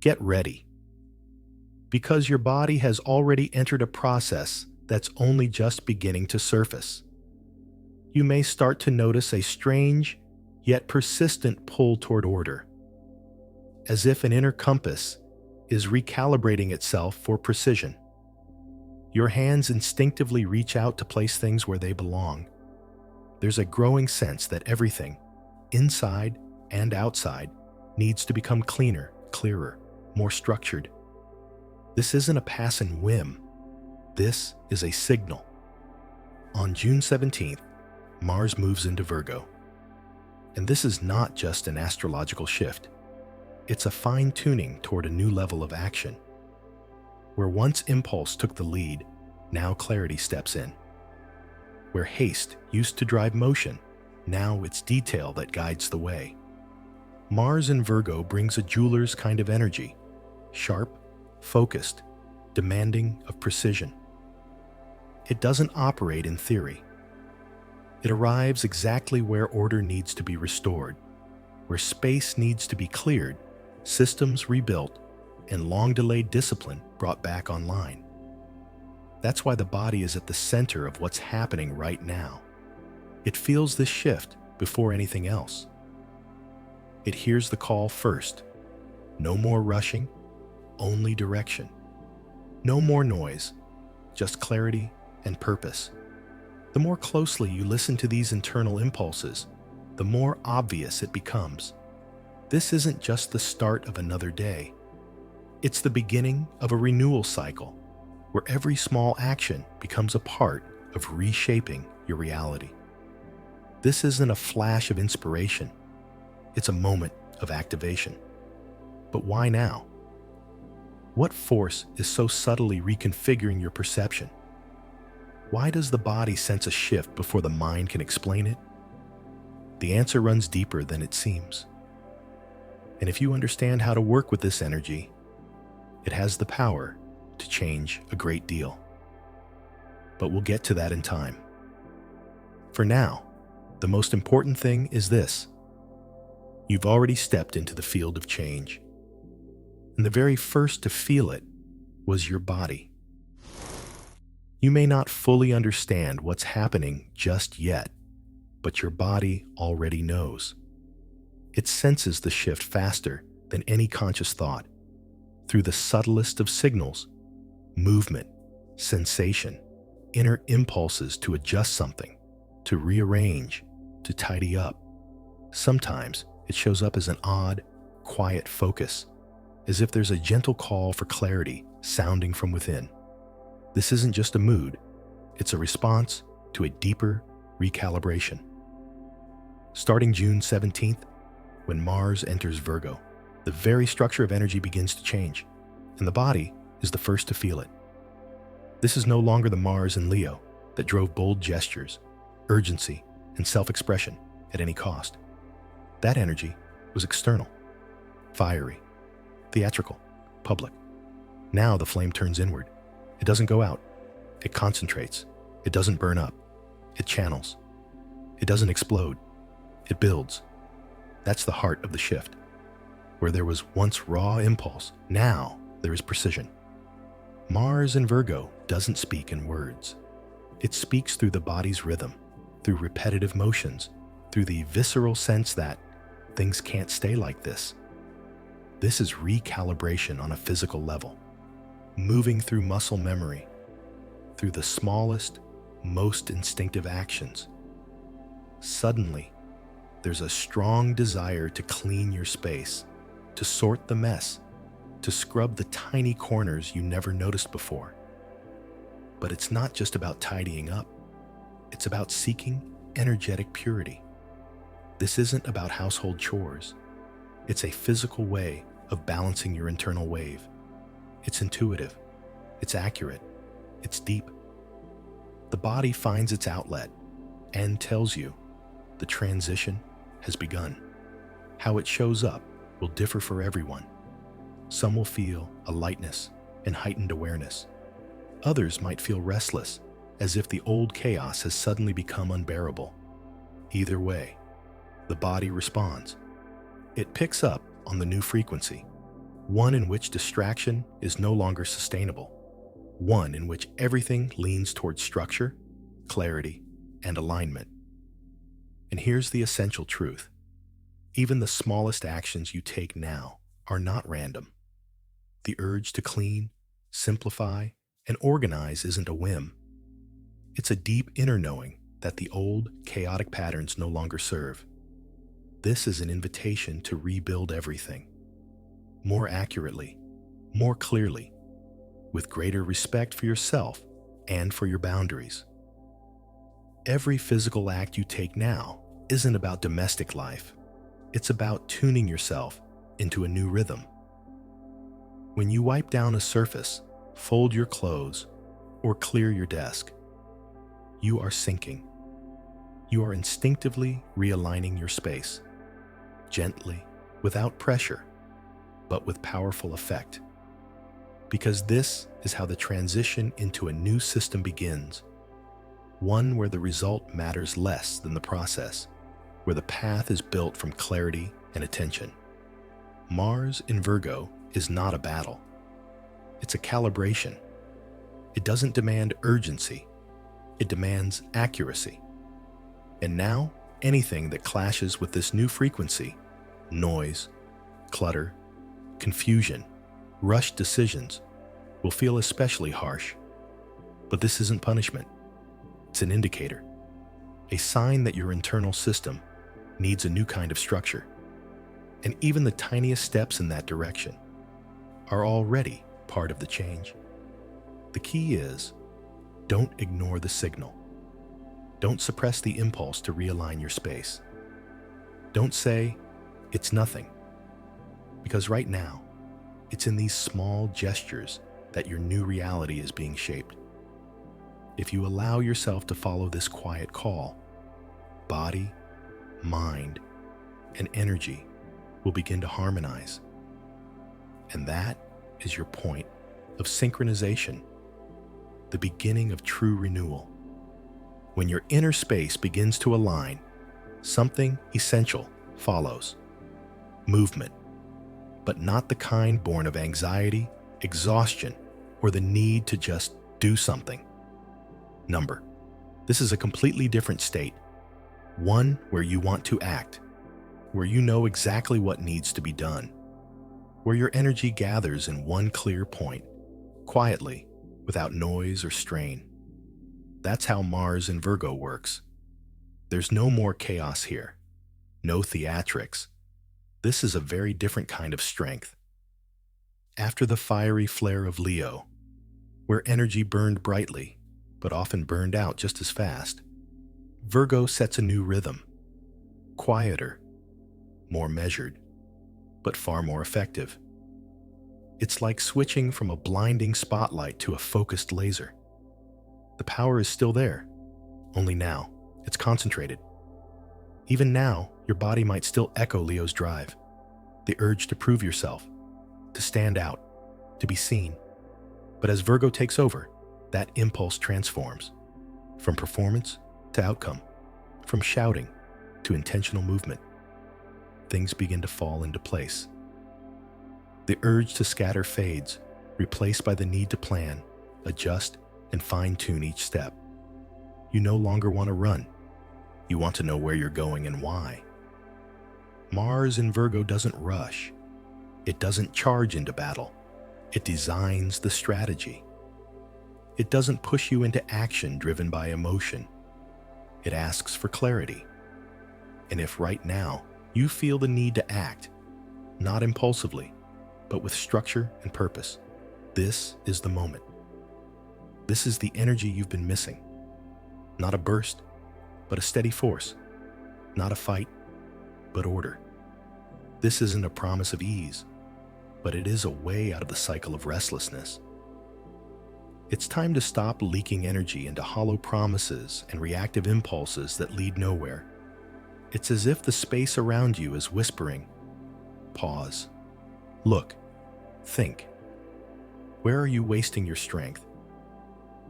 Get ready, because your body has already entered a process that's only just beginning to surface. You may start to notice a strange, yet persistent pull toward order, as if an inner compass is recalibrating itself for precision. Your hands instinctively reach out to place things where they belong. There's a growing sense that everything, inside and outside, needs to become cleaner, clearer, more structured. This isn't a passing whim. This is a signal. On June 17th, Mars moves into Virgo. And this is not just an astrological shift. It's a fine-tuning toward a new level of action. Where once impulse took the lead, now clarity steps in. Where haste used to drive motion, now it's detail that guides the way. Mars in Virgo brings a jeweler's kind of energy, sharp, focused, demanding of precision. It doesn't operate in theory. It arrives exactly where order needs to be restored, where space needs to be cleared, systems rebuilt, and long-delayed discipline brought back online. That's why the body is at the center of what's happening right now. It feels this shift before anything else. It hears the call first. No more rushing, only direction. No more noise, just clarity and purpose. The more closely you listen to these internal impulses, the more obvious it becomes. This isn't just the start of another day. It's the beginning of a renewal cycle, where every small action becomes a part of reshaping your reality. This isn't a flash of inspiration. It's a moment of activation. But why now? What force is so subtly reconfiguring your perception? Why does the body sense a shift before the mind can explain it? The answer runs deeper than it seems. And if you understand how to work with this energy, it has the power to change a great deal. But we'll get to that in time. For now, the most important thing is this. You've already stepped into the field of change. And the very first to feel it was your body. You may not fully understand what's happening just yet, but your body already knows. It senses the shift faster than any conscious thought, through the subtlest of signals, movement, sensation, inner impulses to adjust something, to rearrange, to tidy up. Sometimes it shows up as an odd, quiet focus, as if there's a gentle call for clarity sounding from within. This isn't just a mood, it's a response to a deeper recalibration. Starting June 17th, when Mars enters Virgo, the very structure of energy begins to change, and the body is the first to feel it. This is no longer the Mars in Leo that drove bold gestures, urgency, and self-expression at any cost. That energy was external, fiery, theatrical, public. Now the flame turns inward. It doesn't go out. It concentrates. It doesn't burn up. It channels. It doesn't explode. It builds. That's the heart of the shift. Where there was once raw impulse, now there is precision. Mars in Virgo doesn't speak in words. It speaks through the body's rhythm, through repetitive motions, through the visceral sense that things can't stay like this. This is recalibration on a physical level, moving through muscle memory, through the smallest, most instinctive actions. Suddenly, there's a strong desire to clean your space, to sort the mess, to scrub the tiny corners you never noticed before. But it's not just about tidying up. It's about seeking energetic purity. This isn't about household chores. It's a physical way of balancing your internal wave. It's intuitive. It's accurate. It's deep. The body finds its outlet and tells you the transition has begun. How it shows up will differ for everyone. Some will feel a lightness and heightened awareness. Others might feel restless, as if the old chaos has suddenly become unbearable. Either way, the body responds. It picks up on the new frequency, one in which distraction is no longer sustainable, one in which everything leans towards structure, clarity, and alignment. And here's the essential truth. Even the smallest actions you take now are not random. The urge to clean, simplify, and organize isn't a whim. It's a deep inner knowing that the old, chaotic patterns no longer serve. This is an invitation to rebuild everything. More accurately, more clearly, with greater respect for yourself and for your boundaries. Every physical act you take now isn't about domestic life. It's about tuning yourself into a new rhythm. When you wipe down a surface, fold your clothes, or clear your desk, you are syncing. You are instinctively realigning your space, gently, without pressure, but with powerful effect. Because this is how the transition into a new system begins, one where the result matters less than the process, where the path is built from clarity and attention. Mars in Virgo is not a battle. It's a calibration. It doesn't demand urgency. It demands accuracy. And now, anything that clashes with this new frequency, noise, clutter, confusion, rushed decisions, will feel especially harsh. But this isn't punishment. It's an indicator, a sign that your internal system needs a new kind of structure. And even the tiniest steps in that direction are already part of the change. The key is, don't ignore the signal. Don't suppress the impulse to realign your space. Don't say, it's nothing. Because right now, it's in these small gestures that your new reality is being shaped. If you allow yourself to follow this quiet call, body, mind, and energy will begin to harmonize. And that is your point of synchronization, the beginning of true renewal. When your inner space begins to align, something essential follows. Movement, but not the kind born of anxiety, exhaustion, or the need to just do something. Number. This is a completely different state, one where you want to act, where you know exactly what needs to be done, where your energy gathers in one clear point, quietly, without noise or strain. That's how Mars in Virgo works. There's no more chaos here, no theatrics. This is a very different kind of strength. After the fiery flare of Leo, where energy burned brightly, but often burned out just as fast, Virgo sets a new rhythm, quieter, more measured, but far more effective. It's like switching from a blinding spotlight to a focused laser. The power is still there, only now it's concentrated. Even now, your body might still echo Leo's drive, the urge to prove yourself, to stand out, to be seen. But as Virgo takes over, that impulse transforms, from performance to outcome, from shouting to intentional movement. Things begin to fall into place. The urge to scatter fades, replaced by the need to plan, adjust, and fine-tune each step. You no longer want to run. You want to know where you're going and why. Mars in Virgo doesn't rush. It doesn't charge into battle. It designs the strategy. It doesn't push you into action driven by emotion. It asks for clarity. And if right now you feel the need to act, not impulsively, but with structure and purpose, this is the moment. This is the energy you've been missing. Not a burst, but a steady force. Not a fight, but order. This isn't a promise of ease, but it is a way out of the cycle of restlessness. It's time to stop leaking energy into hollow promises and reactive impulses that lead nowhere. It's as if the space around you is whispering, pause, look, think. Where are you wasting your strength?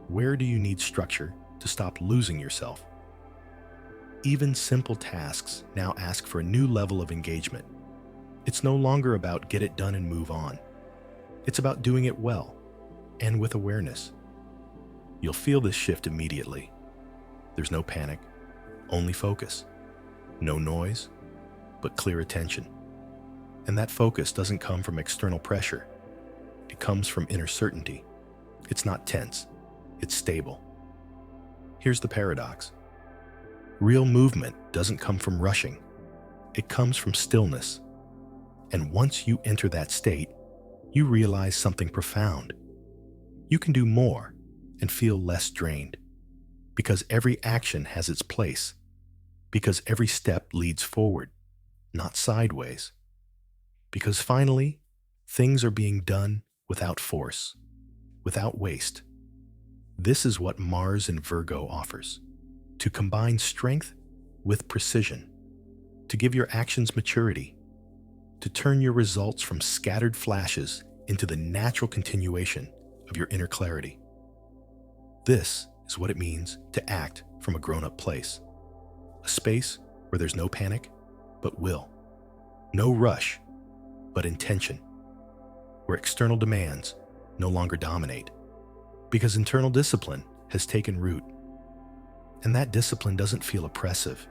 Where do you need structure to stop losing yourself? Even simple tasks now ask for a new level of engagement. It's no longer about get it done and move on. It's about doing it well and with awareness. You'll feel this shift immediately. There's no panic, only focus. No noise, but clear attention. And that focus doesn't come from external pressure. It comes from inner certainty. It's not tense, it's stable. Here's the paradox. Real movement doesn't come from rushing. It comes from stillness. And once you enter that state, you realize something profound. You can do more and feel less drained. Because every action has its place. Because every step leads forward, not sideways. Because finally, things are being done without force, without waste. This is what Mars in Virgo offers. To combine strength with precision. To give your actions maturity. To turn your results from scattered flashes into the natural continuation of your inner clarity. This is what it means to act from a grown-up place. A space where there's no panic, but will. No rush, but intention. Where external demands no longer dominate. Because internal discipline has taken root. And that discipline doesn't feel oppressive.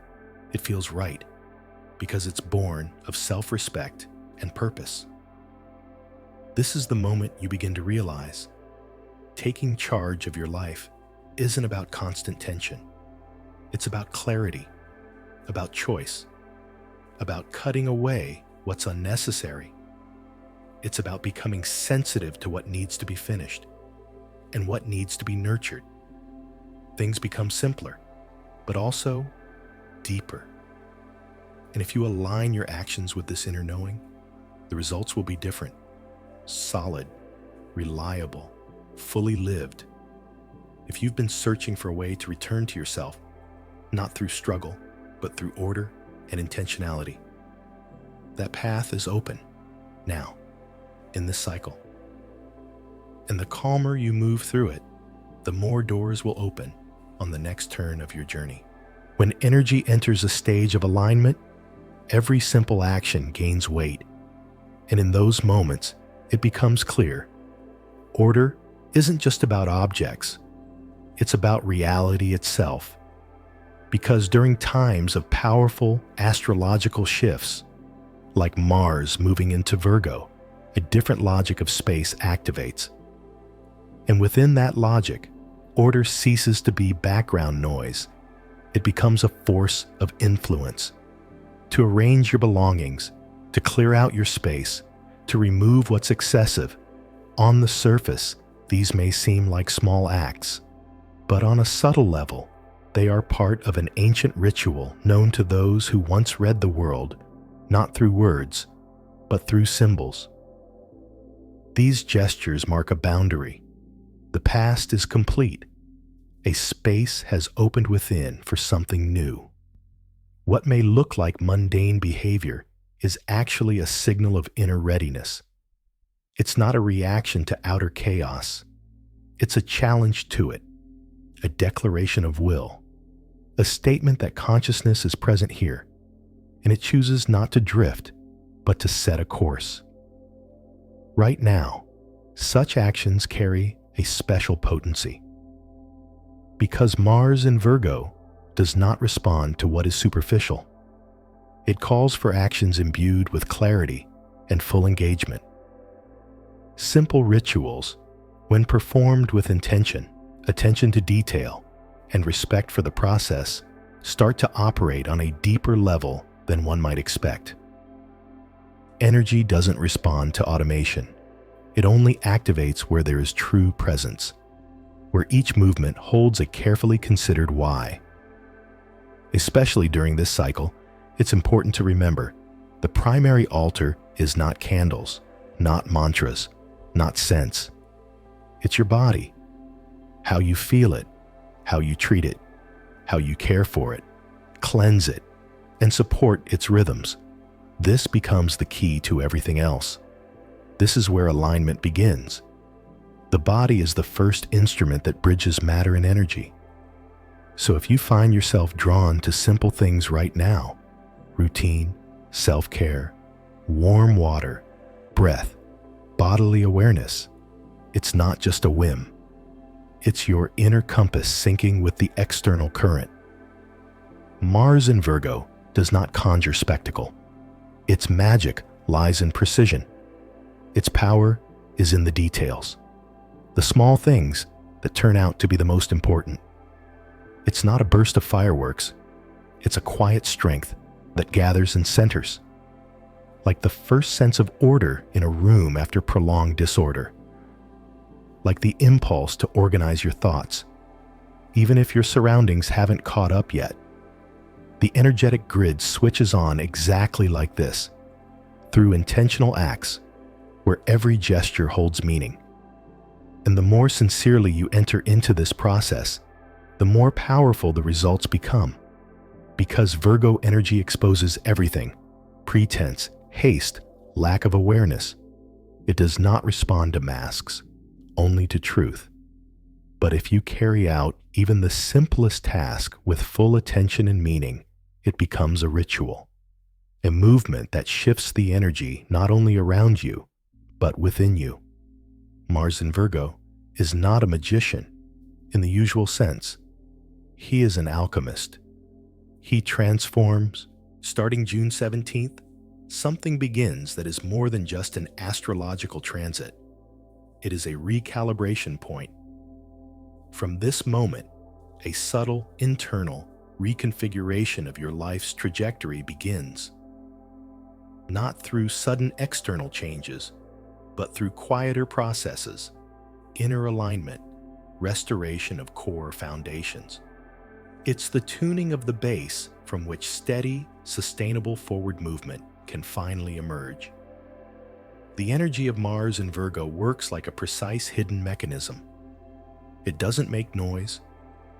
It feels right. Because it's born of self-respect and purpose. This is the moment you begin to realize taking charge of your life isn't about constant tension. It's about clarity, about choice, about cutting away what's unnecessary. It's about becoming sensitive to what needs to be finished and what needs to be nurtured. Things become simpler, but also deeper. And if you align your actions with this inner knowing, the results will be different, solid, reliable, fully lived. If you've been searching for a way to return to yourself, not through struggle, but through order and intentionality, that path is open now, in this cycle. And the calmer you move through it, the more doors will open on the next turn of your journey. When energy enters a stage of alignment, every simple action gains weight. And in those moments, it becomes clear. Order isn't just about objects. It's about reality itself. Because during times of powerful astrological shifts, like Mars moving into Virgo, a different logic of space activates. And within that logic, order ceases to be background noise. It becomes a force of influence. To arrange your belongings, to clear out your space, to remove what's excessive. On the surface, these may seem like small acts, but on a subtle level, they are part of an ancient ritual known to those who once read the world, not through words, but through symbols. These gestures mark a boundary. The past is complete. A space has opened within for something new. What may look like mundane behavior is actually a signal of inner readiness. It's not a reaction to outer chaos. It's a challenge to it, a declaration of will, a statement that consciousness is present here, and it chooses not to drift, but to set a course. Right now, such actions carry a special potency. Because Mars in Virgo does not respond to what is superficial. It calls for actions imbued with clarity and full engagement. Simple rituals, when performed with intention, attention to detail, and respect for the process, start to operate on a deeper level than one might expect. Energy doesn't respond to automation. It only activates where there is true presence, where each movement holds a carefully considered why. Especially during this cycle, it's important to remember the primary altar is not candles, not mantras, not scents. It's your body, how you feel it, how you treat it, how you care for it, cleanse it, and support its rhythms. This becomes the key to everything else. This is where alignment begins. The body is the first instrument that bridges matter and energy. So if you find yourself drawn to simple things right now, routine, self-care, warm water, breath, bodily awareness. It's not just a whim. It's your inner compass syncing with the external current. Mars in Virgo does not conjure spectacle. Its magic lies in precision. Its power is in the details, the small things that turn out to be the most important. It's not a burst of fireworks. It's a quiet strength that gathers and centers, like the first sense of order in a room after prolonged disorder, like the impulse to organize your thoughts, even if your surroundings haven't caught up yet. The energetic grid switches on exactly like this, through intentional acts where every gesture holds meaning. And the more sincerely you enter into this process, the more powerful the results become. Because Virgo energy exposes everything: pretense, haste, lack of awareness. It does not respond to masks, only to truth. But if you carry out even the simplest task with full attention and meaning, it becomes a ritual, a movement that shifts the energy not only around you, but within you. Mars in Virgo is not a magician in the usual sense. He is an alchemist. He transforms. Starting June 17th, something begins that is more than just an astrological transit. It is a recalibration point. From this moment, a subtle, internal reconfiguration of your life's trajectory begins. Not through sudden external changes, but through quieter processes, inner alignment, restoration of core foundations. It's the tuning of the base from which steady, sustainable forward movement can finally emerge. The energy of Mars in Virgo works like a precise hidden mechanism. It doesn't make noise,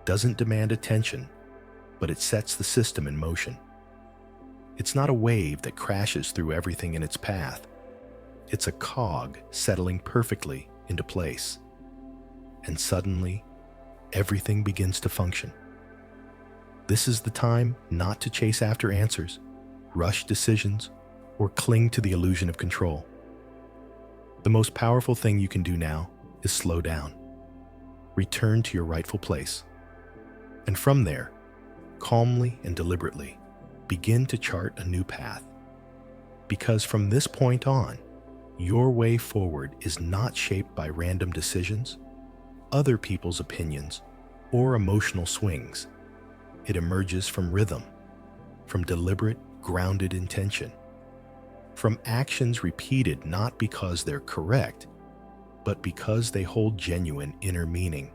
doesn't demand attention, but it sets the system in motion. It's not a wave that crashes through everything in its path. It's a cog settling perfectly into place. And suddenly, everything begins to function. This is the time not to chase after answers, rush decisions, or cling to the illusion of control. The most powerful thing you can do now is slow down. Return to your rightful place. And from there, calmly and deliberately, begin to chart a new path. Because from this point on, your way forward is not shaped by random decisions, other people's opinions, or emotional swings. It emerges from rhythm, from deliberate, grounded intention, from actions repeated not because they're correct, but because they hold genuine inner meaning.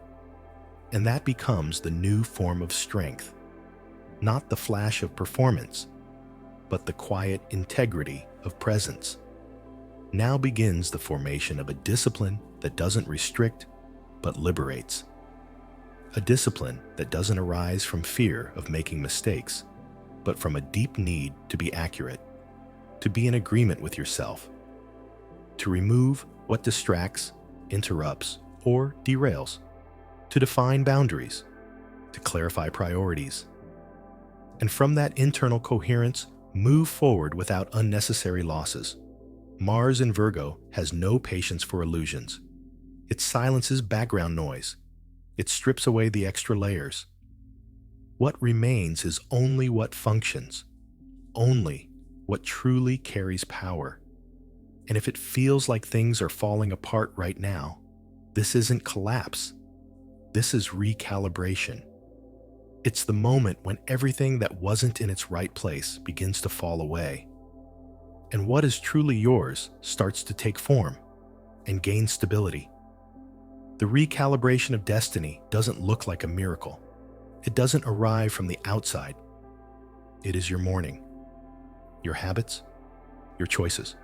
And that becomes the new form of strength, not the flash of performance, but the quiet integrity of presence. Now begins the formation of a discipline that doesn't restrict, but liberates. A discipline that doesn't arise from fear of making mistakes, but from a deep need to be accurate, to be in agreement with yourself, to remove what distracts, interrupts, or derails, to define boundaries, to clarify priorities. And from that internal coherence, move forward without unnecessary losses. Mars in Virgo has no patience for illusions. It silences background noise. It strips away the extra layers. What remains is only what functions, only what truly carries power. And if it feels like things are falling apart right now, this isn't collapse. This is recalibration. It's the moment when everything that wasn't in its right place begins to fall away. And what is truly yours starts to take form and gain stability. The recalibration of destiny doesn't look like a miracle. It doesn't arrive from the outside. It is your morning, your habits, your choices,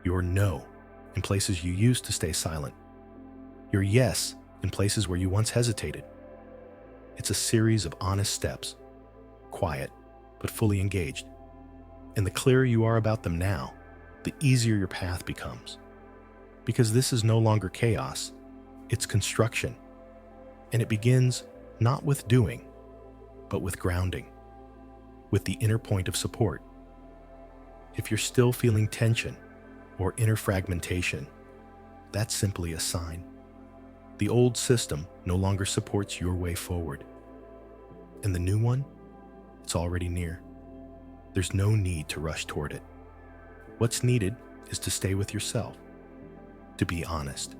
your no in places you used to stay silent, your yes in places where you once hesitated. It's a series of honest steps, quiet but fully engaged. And the clearer you are about them now, the easier your path becomes. Because this is no longer chaos, it's construction. And it begins not with doing, but with grounding, with the inner point of support. If you're still feeling tension or inner fragmentation, That's simply a sign. The old system no longer supports your way forward. And the new one, it's already near. There's no need to rush toward it. What's needed is to stay with yourself, to be honest,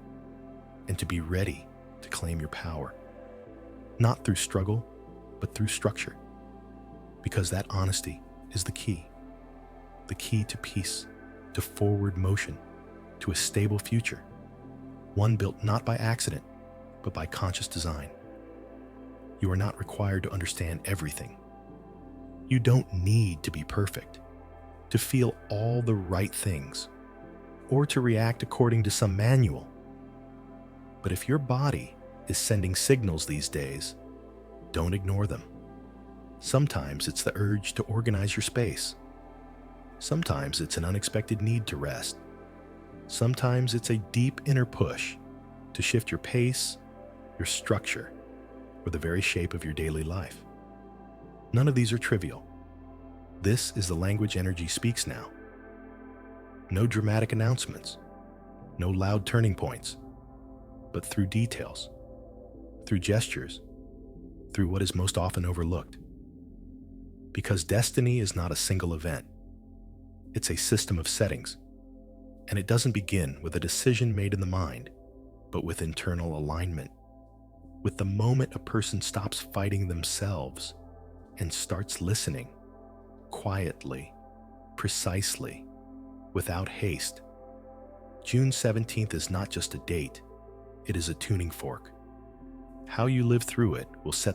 and to be ready to claim your power. Not through struggle, but through structure. Because that honesty is the key to peace, to forward motion, to a stable future, one built not by accident, but by conscious design. You are not required to understand everything. You don't need to be perfect, to feel all the right things, or to react according to some manual. But if your body is sending signals these days, don't ignore them. Sometimes it's the urge to organize your space. Sometimes it's an unexpected need to rest. Sometimes it's a deep inner push to shift your pace, your structure, or the very shape of your daily life. None of these are trivial. This is the language energy speaks now. No dramatic announcements, no loud turning points, but through details, through gestures, through what is most often overlooked. Because destiny is not a single event. It's a system of settings, and it doesn't begin with a decision made in the mind, but with internal alignment. With the moment a person stops fighting themselves and starts listening, quietly, precisely, without haste. June 17th is not just a date, it is a tuning fork. How you live through it will set